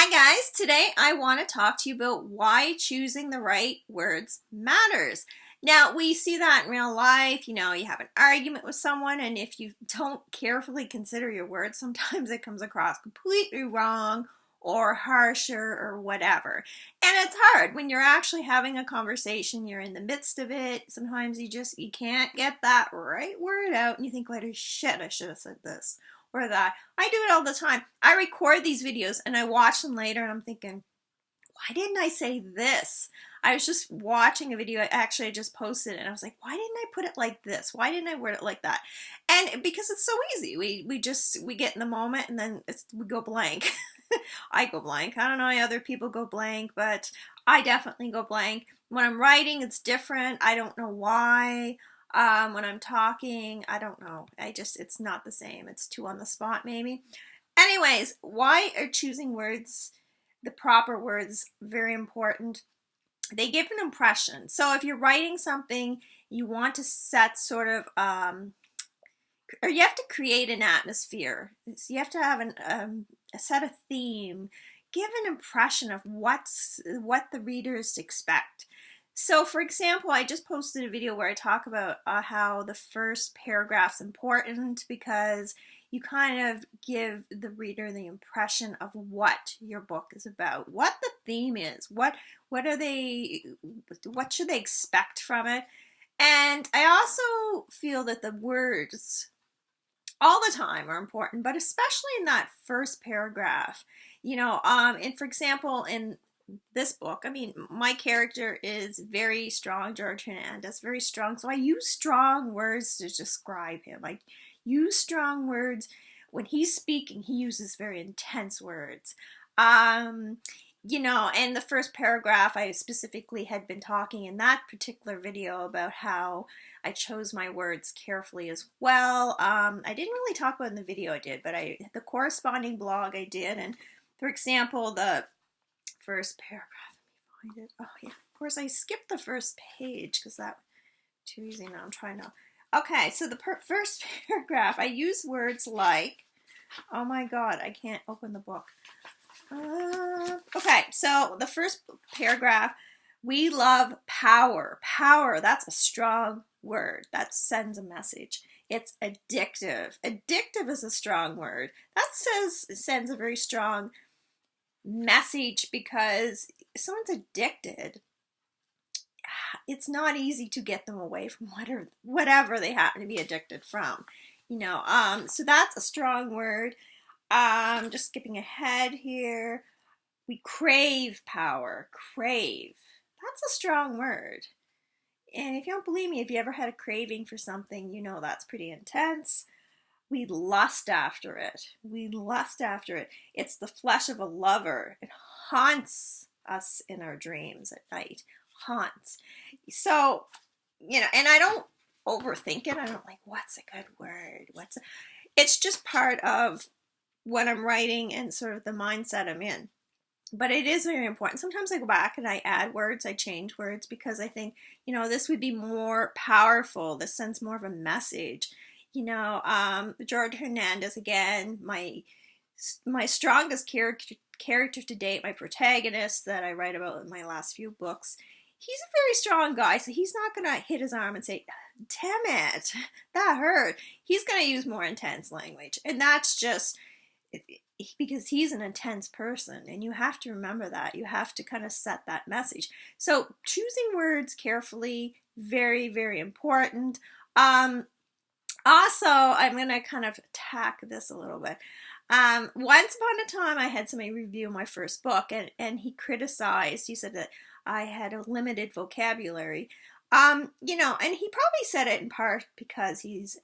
Hi guys, today I want to talk to you about why choosing the right words matters. Now, we see that in real life. You have an argument with someone, and if you don't carefully consider your words, sometimes it comes across completely wrong or harsher or whatever. And it's hard when you're actually having a conversation, you're in the midst of it. Sometimes you can't get that right word out, and you think later, shit, I should have said this or that. I do it all the time. I record these videos and I watch them later and I'm thinking, why didn't I say this? I was just watching a video, I just posted it, and I was like, why didn't I put it like this? Why didn't I word it like that? And because it's so easy. We get in the moment and then we go blank. I go blank. I don't know how other people go blank, but I definitely go blank. When I'm writing, it's different. I don't know why. When I'm talking, I don't know. It's not the same. It's too on the spot, maybe. Anyways, why are choosing words, the proper words, very important? They give an impression. So if you're writing something, you want to set sort of, or you have to create an atmosphere. So you have to have set a theme, give an impression of what the readers expect. So, for example, I just posted a video where I talk about how the first paragraph's important because you kind of give the reader the impression of what your book is about, what the theme is, what should they expect from it. And I also feel that the words all the time are important, but especially in that first paragraph. And for example, in this book, my character is very strong, George Hernandez, very strong. So I use strong words to describe him. I use strong words. When he's speaking, he uses very intense words. And the first paragraph, I specifically had been talking in that particular video about how I chose my words carefully as well. I didn't really talk about it in the video I did, but the corresponding blog I did. And for example, the first paragraph, let me find it. Oh yeah, of course I skipped the first page because that was too easy. Now I'm trying to. Okay, so the first paragraph, I use words like, oh my god, I can't open the book. Okay, so the first paragraph, we love power. Power, that's a strong word. That sends a message. It's addictive. Addictive is a strong word. That sends a very strong message because if someone's addicted, it's not easy to get them away from whatever they happen to be addicted from. So that's a strong word. Just skipping ahead here. We crave power. Crave. That's a strong word. And if you don't believe me, if you ever had a craving for something, that's pretty intense. We lust after it. We lust after it. It's the flesh of a lover. It haunts us in our dreams at night. Haunts. So, and I don't overthink it. I don't what's a good word? It's just part of what I'm writing and sort of the mindset I'm in. But it is very important. Sometimes I go back and I add words, I change words because I think, this would be more powerful. This sends more of a message. George Hernandez, again, my strongest character to date, my protagonist that I write about in my last few books, he's a very strong guy, so he's not going to hit his arm and say, damn it, that hurt. He's going to use more intense language, and that's just because he's an intense person, and you have to remember that. You have to kind of set that message. So choosing words carefully, very, very important. Also, I'm going to kind of attack this a little bit. Once upon a time, I had somebody review my first book, and he criticized, he said that I had a limited vocabulary. And he probably said it in part because he's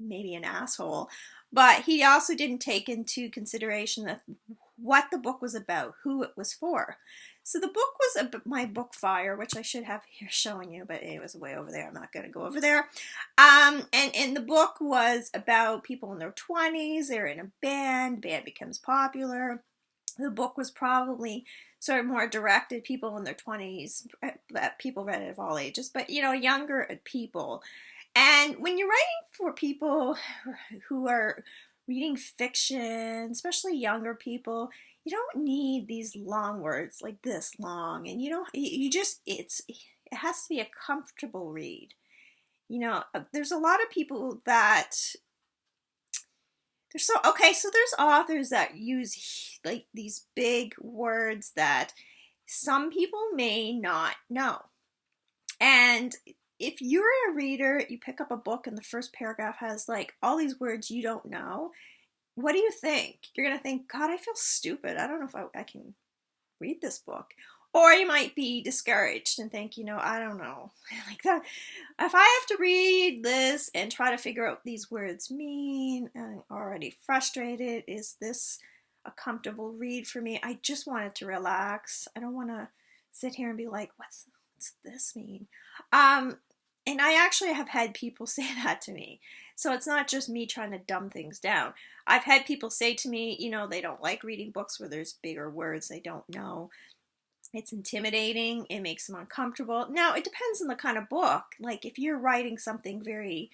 maybe an asshole, but he also didn't take into consideration that what the book was about, who it was for. So the book was my book Fire, which I should have here showing you, but it was way over there. I'm not going to go over there. And the book was about people in their 20s. They're in a band becomes popular. The book was probably sort of more directed people in their 20s, people read it of all ages, but younger people. And when you're writing for people who are reading fiction, especially younger people, you don't need these long words like this long, and you just, it has to be a comfortable read. There's a lot of people that so there's authors that use like these big words that some people may not know. And if you're a reader, you pick up a book and the first paragraph has like all these words you don't know, what do you think? You're going to think, God, I feel stupid. I don't know if I can read this book. Or you might be discouraged and think, I don't know. Like that. If I have to read this and try to figure out what these words mean, I'm already frustrated. Is this a comfortable read for me? I just wanted to relax. I don't want to sit here and be like, what's this mean? And I actually have had people say that to me. So it's not just me trying to dumb things down. I've had people say to me, they don't like reading books where there's bigger words they don't know. It's intimidating. It makes them uncomfortable. Now, it depends on the kind of book. Like if you're writing something very,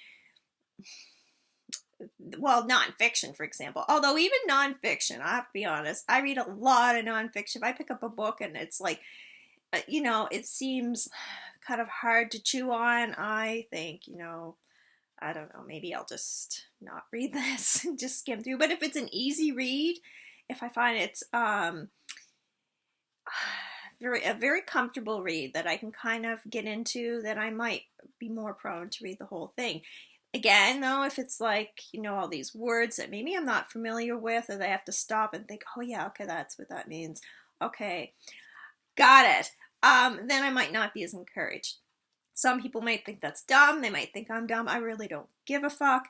well, nonfiction, for example. Although even nonfiction, I have to be honest, I read a lot of nonfiction. If I pick up a book and it's like, it seems kind of hard to chew on, I think, I don't know, maybe I'll just not read this and just skim through. But if it's an easy read, if I find it's a very comfortable read that I can kind of get into, then I might be more prone to read the whole thing. Again, though, if it's like, all these words that maybe I'm not familiar with, or they have to stop and think, oh yeah, okay, that's what that means. Okay, got it. Then I might not be as encouraged. Some people might think that's dumb. They might think I'm dumb. I really don't give a fuck.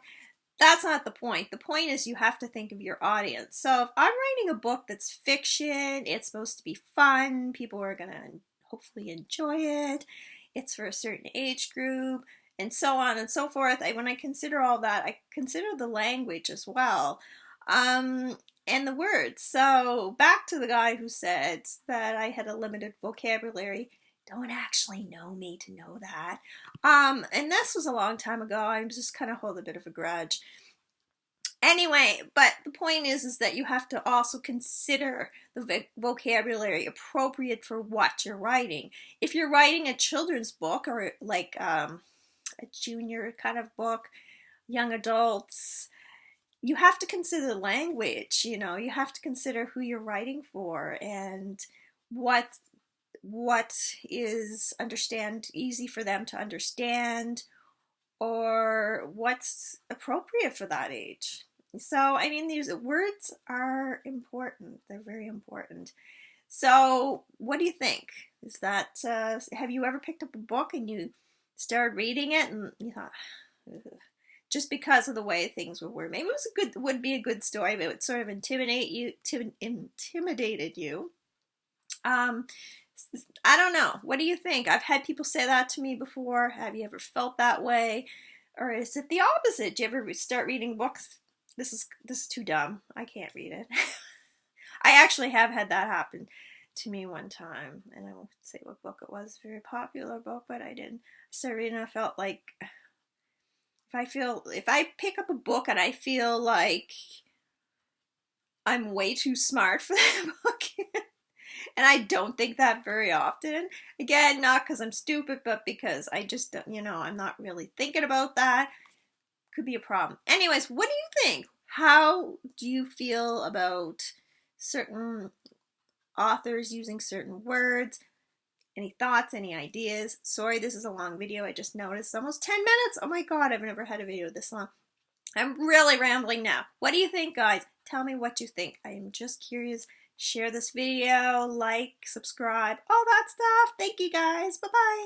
That's not the point. The point is you have to think of your audience. So if I'm writing a book that's fiction, it's supposed to be fun. People are going to hopefully enjoy it. It's for a certain age group, and so on and so forth. When I consider all that, I consider the language as well. And the words. So back to the guy who said that I had a limited vocabulary. Don't actually know me to know that. And this was a long time ago. I'm just kind of hold a bit of a grudge. Anyway, but the point is that you have to also consider the vocabulary appropriate for what you're writing. If you're writing a children's book or like a junior kind of book, young adults, you have to consider the language, you have to consider who you're writing for and what is easy for them to understand, or what's appropriate for that age. So, these words are important. They're very important. So, what do you think? Is that, have you ever picked up a book and you started reading it and you thought, ugh, just because of the way things were worded? Maybe it would be a good story, but it would sort of intimidated you. I don't know. What do you think? I've had people say that to me before. Have you ever felt that way? Or is it the opposite? Do you ever start reading books? This is too dumb. I can't read it. I actually have had that happen to me one time. And I won't say what book it was. A very popular book, but I didn't. I started reading and I felt like if I pick up a book and I feel like I'm way too smart for that book, and I don't think that very often. Again, not because I'm stupid, but because I just don't, I'm not really thinking about that. Could be a problem. Anyways, what do you think? How do you feel about certain authors using certain words? Any thoughts, any ideas? Sorry, this is a long video. I just noticed almost 10 minutes. Oh my God, I've never had a video this long. I'm really rambling now. What do you think, guys? Tell me what you think. I am just curious. Share this video, like, subscribe, all that stuff. Thank you, guys. Bye-bye.